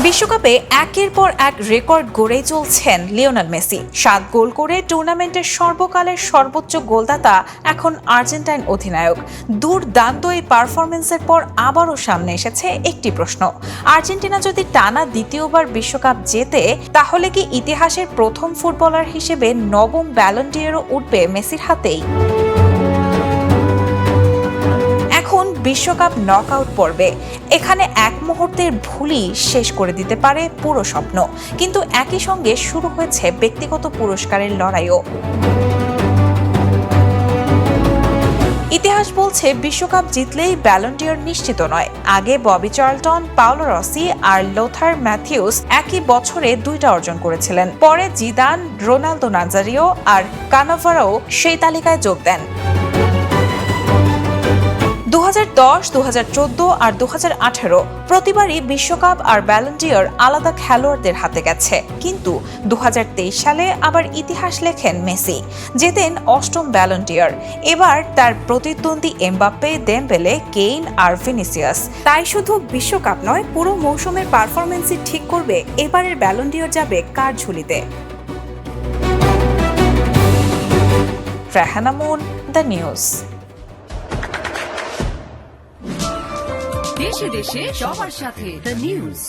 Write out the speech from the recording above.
বিশ্বকাপে একের পর এক রেকর্ড গড়েই চলছেন লিওনেল মেসি। 7 গোল করে টুর্নামেন্টের সর্বকালের সর্বোচ্চ গোলদাতা এখন আর্জেন্টাইন অধিনায়ক। দুর্দান্ত এই পারফরমেন্সের পর আবারও সামনে এসেছে একটি প্রশ্ন, আর্জেন্টিনা যদি টানা দ্বিতীয়বার বিশ্বকাপ জেতে তাহলে কি ইতিহাসের প্রথম ফুটবলার হিসেবে নবম ব্যালন ডি'অরও উঠবে মেসির হাতেই? এখন বিশ্বকাপ নকআউট পর্বে এখানে এক মুহূর্তের ভুলই শেষ করে দিতে পারে পুরো স্বপ্ন, কিন্তু একই সঙ্গে শুরু হয়েছে ব্যক্তিগত পুরস্কারের লড়াইও। ইতিহাস বলছে বিশ্বকাপ জিতলেই ব্যালন ডি'অর নিশ্চিত নয়। আগে ববি চার্লটন, পাওলো রসি আর লোথার ম্যাথিউস একই বছরে 2টা অর্জন করেছিলেন। পরে জিদান, রোনালদো নাজারিও আর কানাভারাও সেই তালিকায় যোগ দেন। 2010, 2014 আর 2018 প্রতিবারই বিশ্বকাপ আর ব্যালন ডি'অর আলাদা খেলোয়াড়দের হাতে গেছে, কিন্তু 2023 সালে আবার ইতিহাস লেখেন মেসি, জেতেন 8ম ব্যালন ডি'অর। এবার তার প্রতিদ্বন্দ্বী এমবাপ্পে, দেমবেলে, কেইন আর ভিনিসিয়াস। তাই শুধু বিশ্বকাপ নয়, পুরো মৌসুমের পারফরমেন্সই ঠিক করবে এবারের ব্যালন ডি'অর যাবে কার ঝুলিতে। Rehana moon, the news. দেশে দেশে সবার সাথে দ্য নিউজ।